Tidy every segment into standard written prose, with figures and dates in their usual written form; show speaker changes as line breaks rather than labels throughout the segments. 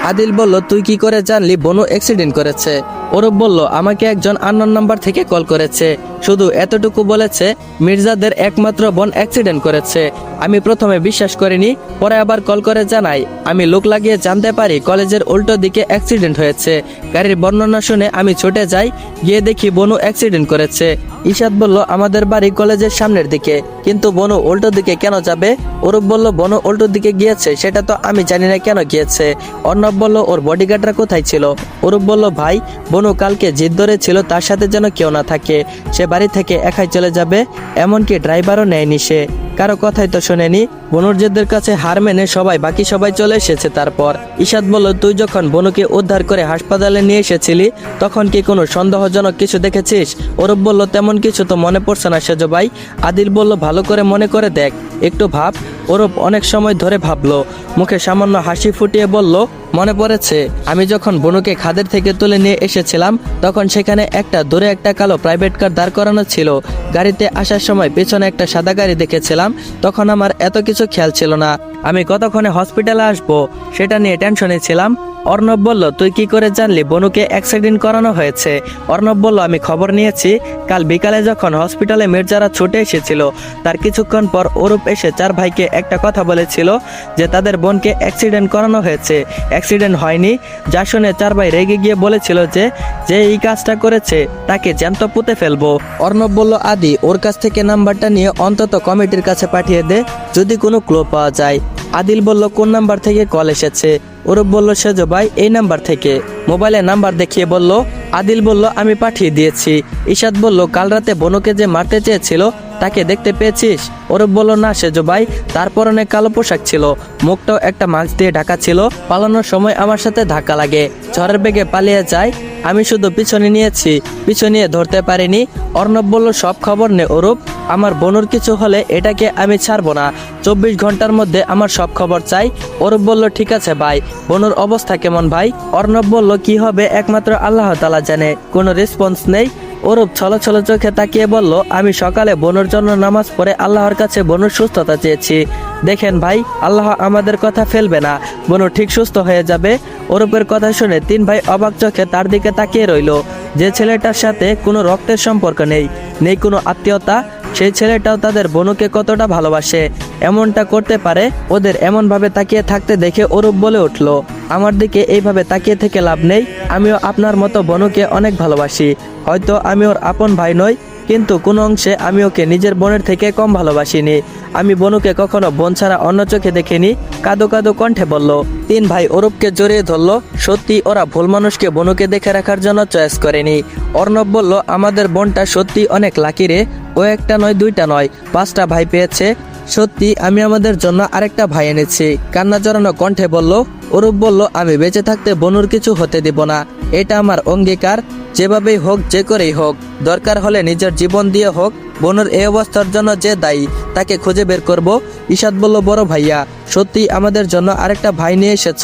আদিল বলল, তুই কি করে জানলি বনু অ্যাক্সিডেন্ট করেছে? অরূপ বলল, আমাকে একজন আননোন নাম্বার থেকে কল করেছে, শুধু এতটুকু বলেছে মির্জাদের একমাত্র বোন অ্যাক্সিডেন্ট করেছে। আমি প্রথমে বিশ্বাস করিনি, পরে আবার কল করে জানাই। আমি লোক লাগিয়ে জানতে পারি কলেজের উল্টো দিকে অ্যাক্সিডেন্ট হয়েছে। গাড়ির বর্ণনা শুনে আমি ছুটে যাই, গিয়ে দেখি বনু অ্যাক্সিডেন্ট করেছে। ইশাদ বলল, আমাদের বাড়ি কলেজের সামনের দিকে, কিন্তু বনু উল্টো দিকে কেন যাবে? অরূপ বলল, বনু উল্টো দিকে গিয়েছে সেটা তো আমি জানি না কেন গিয়েছে। অর্ণব বলল, ওর বডিগার্ডরা কোথায় ছিল? অরূপ বলল, ভাই বনু কালকে জিদ ধরেছিল তার সাথে যেন কেউ না থাকে, সে বাড়ি থেকে একাই চলে যাবে, এমনকি ড্রাইভারও নেয়নি সে, কারো কথাই তো শোনেনি। বনুর জেদের কাছে হার মেনে বাকি সবাই চলে এসেছে। তারপর ইশাদ বলল, তুই যখন বনুকে উদ্ধার করে হাসপাতালে নিয়ে এসেছিলি তখন কি কোনো সন্দেহজনক কিছু দেখেছিস? অরূপ বলল, তেমন কিছু তো মনে পড়ছে না সেজ ভাই। আদিল বলল, ভালো করে মনে করে দেখ, একটু ভাব। অরূপ অনেক সময় ধরে ভাবলো, মুখে সামান্য হাসি ফুটিয়ে বলল, মনে পড়েছে, আমি যখন বনুকে খাদের থেকে তুলে নিয়ে এসেছিলাম তখন সেখানে দূরে একটা কালো প্রাইভেট কার দাঁড় করানো ছিল। গাড়িতে আসার সময় পেছনে একটা সাদা গাড়ি দেখেছিলাম, তখন আমার এত কিছু খেয়াল ছিল না। আমি কতক্ষণে হসপিটালে আসবো সেটা নিয়ে টেনশনে ছিলাম। অর্ণব বলল, তুই কি করে জানলি বনুকে অ্যাক্সিডেন্ট করানো হয়েছে? অর্ণব বলল, আমি খবর নিয়েছি। কাল বিকালে যখন হসপিটালে মির্জারা ছুটে এসেছিল তার কিছুক্ষণ পর অরূপ এসে 4 ভাইকে একটা কথা বলেছিল যে তাদের বোনকে অ্যাক্সিডেন্ট করানো হয়েছে। অ্যাক্সিডেন্ট হয়নি, যা শুনে 4 ভাই রেগে গিয়ে বলেছিল যে যে এই কাজটা করেছে তাকে জ্যান্ত পুঁতে ফেলবো। অর্ণব বলল, আদি ওর কাছ থেকে নাম্বারটা নিয়ে অন্তত কমিটির কাছে পাঠিয়ে দে, যদি কোনো ক্লু পাওয়া যায়। আদিল বলল, কোন নাম্বার থেকে কল এসেছে? অরূপ বলল, সেজ ভাই এই নাম্বার থেকে। মোবাইলে নাম্বার দেখিয়ে বলল। আদিল বলল, আমি পাঠিয়ে দিয়েছি। ইশাদ বলল, কাল রাতে বনুকে যে মারতে চেয়েছিল তাকে দেখতে পেয়েছিস? অরূপ বলল, না সেজ ভাই, তার পরনে কালো পোশাক ছিল, মুখটাও একটা মাস্ক দিয়ে ঢাকা ছিল। পালানোর সময় আমার সাথে ধাক্কা লাগে, ঝড়ের বেগে পালিয়ে যায়, আমি শুধু পিছনে নিয়েছি, পিছু নিয়ে ধরতে পারিনি। অর্ণব বলল, সব খবর নে অরূপ, আমার বনুর কিছু হলে এটাকে আমি ছাড়বো না, 24 ঘন্টার মধ্যে আমার সব খবর চাই। অরূপ বলল, ঠিক আছে ভাই, বনুর অবস্থা কেমন ভাই? অর্ণব বলল, কি হবে একমাত্র আল্লাহ তাআলা জানে, কোনো রেসপন্স নেই। অরূপ ছলছল চোখে তাকিয়ে বলল, আমি সকালে বনুর জন্য নামাজ পড়ে আল্লাহর কাছে বনুর সুস্থতা চেয়েছি। দেখেন ভাই, আল্লাহ আমাদের কথা ফেলবে না, বনু ঠিক সুস্থ হয়ে যাবে। অরূপের কথা শুনে 3 ভাই অবাক চোখে তার দিকে তাকিয়ে রইল। যে ছেলেটার সাথে কোনো রক্তের সম্পর্ক নেই, নেই কোনো আত্মীয়তা, সেই ছেলেটাও তাদের বনুকে কতটা ভালোবাসে, এমনটা করতে পারে? ওদের এমনভাবে তাকিয়ে থাকতে দেখে অরূপ বলে উঠল, আমার দিকে এইভাবে তাকিয়ে থেকে লাভ নেই, আমিও আপনার মতো বনুকে অনেক ভালোবাসি। হয়তো আমি ওর আপন ভাই নই, কিন্তু কোনো অংশে আমি ওকে নিজের বোনের থেকে কম ভালোবাসিনি। আমি বনুকে কখনো বোন ছাড়া অন্য চোখে দেখিনি। কাঁদো কাঁদো কণ্ঠে বলল। 3 ভাই অরূপকে জড়িয়ে ধরলো। সত্যি ওরা ভুল মানুষকে বনুকে দেখে রাখার জন্য চয়েস করেনি। অর্ণব বলল, আমাদের বোনটা সত্যি অনেক লাকি রে, ও একটা নয়, 2টা নয়, 5টা ভাই পেয়েছে। সত্যি আমি আমাদের জন্য আরেকটা ভাই এনেছি, কান্না জড়ানো কণ্ঠে বলল। অরূপ বলল, আমি বেঁচে থাকতে বনুর কিছু হতে দেব না, এটা আমার অঙ্গীকার, যেভাবেই হোক, যে করেই হোক, দরকার হলে নিজের জীবন দিয়ে হোক, বনুর এই অবস্থার জন্য যে দায়ী তাকে খুঁজে বের করব। ইশাদ বলল, বড় ভাইয়া, সত্যি আমাদের জন্য আরেকটা ভাই নিয়ে এসেছ,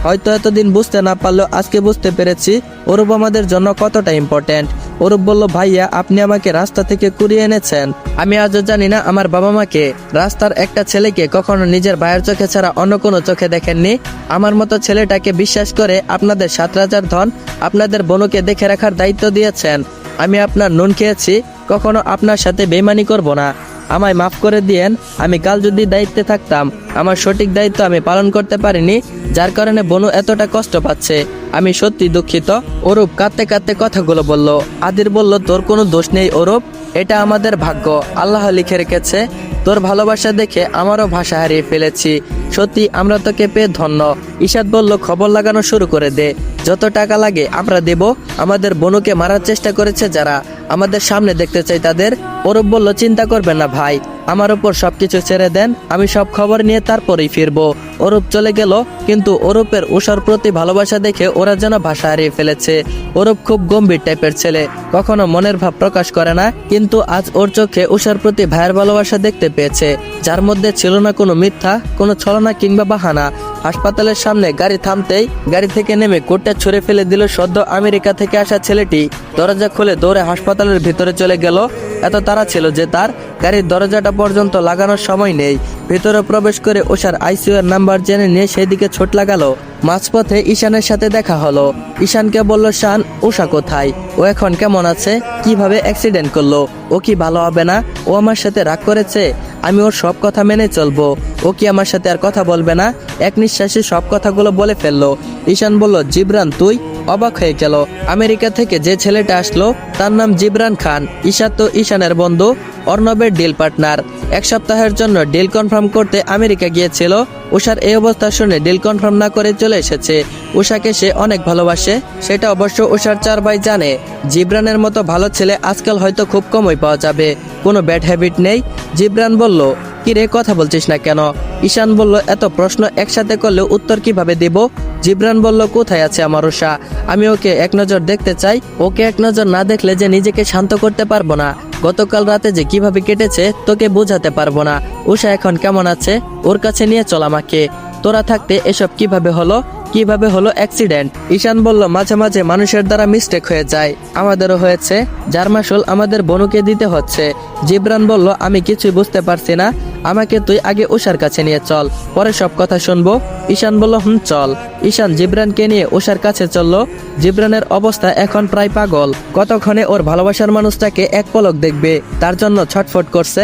হয়তো এতদিন বুঝতে না পারলেও আজকে বুঝতে পেরেছি অরূপ আমাদের জন্য কতটা ইম্পর্টেন্ট। অরূপ বলল, ভাইয়া আপনি আমাকে রাস্তা থেকে কুড়িয়ে এনেছেন, আমি আজও জানি না আমার বাবা মাকে, রাস্তার একটা ছেলেকে কখনো নিজের ভাইয়ের চোখে ছাড়া অন্য কোনো চোখে দেখেননি। আমার মতো ছেলেটাকে বিশ্বাস করে আপনাদের 7 রাজার ধন আপনাদের বনুকে দেখে রাখার দায়িত্ব দিয়েছেন। আমি আপনার নুন খেয়েছি, কখনো আপনার সাথে বেইমানি করব না, আমায় মাফ করে দিয়েন। আমি কাল যদি দায়িত্বে থাকতাম, আমার সঠিক দায়িত্ব আমি পালন করতে পারিনি, যার কারণে বনু এতটা কষ্ট পাচ্ছে, আমি সত্যি দুঃখিত। অরূপ কাঁদতে কাঁদতে কথাগুলো বলল। আদির বলল, তোর কোনো দোষ নেই অরূপ, এটা আমাদের ভাগ্য, আল্লাহ লিখে রেখেছে। তোর ভালোবাসা দেখে আমারও ভাষা হারিয়ে ফেলেছি, সত্যি আমরা তোকে পেয়ে ধন্য। ইশাদ বলল, খবর লাগানো শুরু করে দে, যত টাকা লাগে আমরা দেব, আমাদের বনুকে মারার চেষ্টা করেছে যারা, আমাদের সামনে দেখতে চাই তাদের। অরূপ বলল, চিন্তা করবেন না ভাই, আমার উপর সবকিছু ছেড়ে দেন, আমি সব খবর নিয়ে তারপরেই ফিরবো। অরূপ চলে গেল, কিন্তু অরূপের উষার প্রতি ভালোবাসা দেখে ওরা যেন ভাষা হারিয়ে ফেলেছে। অরূপ খুব গম্ভীর টাইপের ছেলে, কখনো মনের ভাব প্রকাশ করে না, কিন্তু আজ ওর চোখে উষার প্রতি ভাইয়ের ভালোবাসা দেখতে পেয়েছে, যার মধ্যে ছিল না কোনো মিথ্যা, কোনো ছলনা কিংবা বাহানা। হাসপাতালের সামনে গাড়ি থামতেই গাড়ি থেকে নেমে কোটটা ছুঁড়ে ফেলে দিল সদ্য আমেরিকা থেকে আসা ছেলেটি। দরজা খুলে দৌড়ে হাসপাতালের ভিতরে চলে গেল। এত তাড়া ছিল যে তার গাড়ির দরজাটা পর্যন্ত লাগানোর সময় নেই। ভিতরে প্রবেশ করে উষার আইসিইউ এর নাম্বার জেনে নিয়ে সেদিকে ছোট লাগালো। মাঝপথে ঈশানের সাথে দেখা হলো। ঈশানকে বলল, শান, উষা কোথায়? ও এখন কেমন আছে? কিভাবে অ্যাক্সিডেন্ট করলো? ও কি ভালো হবে না? ও আমার সাথে রাগ করেছে? আমি ওর সব কথা মেনে চলবো। ও কি আমার সাথে আর কথা বলবে না? এক নিঃশ্বাসে সব কথাগুলো বলে ফেললো। ঈশান বলল, জিবরান তুই? অবাক হয়ে গেল। আমেরিকা থেকে যে ছেলেটা আসলো তার নাম জিবরান খান। ঈশা তো ঈশানের বন্ধু, অর্ণবের ডিল পার্টনার। এক সপ্তাহের জন্য ডিল কনফার্ম করতে আমেরিকা গিয়েছিল। উষার এই অবস্থা শুনে ডিল কনফার্ম না করে চলে এসেছে। উষাকে সে অনেক ভালোবাসে, সেটা অবশ্য উষার 4 ভাই জানে। জিবরানের মতো ভালো ছেলে আজকাল হয়তো খুব কমই পাওয়া যাবে, কোনো ব্যাড হ্যাবিট নেই। জিবরান বলল, কি রে, কথা বলছিস না কেন? ঈশান বলল, এত প্রশ্ন একসাথে করলে উত্তর কিভাবে দেব? জিবরান বলল, কোথায় আছে আমার উষা? আমি ওকে এক নজর দেখতে চাই। ওকে এক নজর না দেখলে যে নিজেকে শান্ত করতে পারবো না। গতকাল রাতে যে কিভাবে কেটেছে তোকে বোঝাতে পারবো না। উষা এখন কেমন আছে? ওর কাছে নিয়ে চল আমাকে। তোরা থাকতে এসব কিভাবে হলো? কিভাবে হলো অ্যাক্সিডেন্ট? ঈশান বলল, মাঝে মাঝে মানুষের দ্বারা মিস্টেক হয়ে যায়, আমাদেরও হয়েছে, যার মাসুল আমাদের বনুকে দিতে হচ্ছে। জিবরান বলল, আমি কিছুই বুঝতে পারছি না, আমাকে তুই আগে উষার কাছে নিয়ে চল, পরে সব কথা শুনবো। ঈশান বলল, চল। ঈশান জিবরানকে নিয়ে উষার কাছে চলল। জিবরানের অবস্থা এখন প্রায় পাগল। কতক্ষণে ওর ভালোবাসার মানুষটাকে এক পলক দেখবে, তার জন্য ছটফট করছে।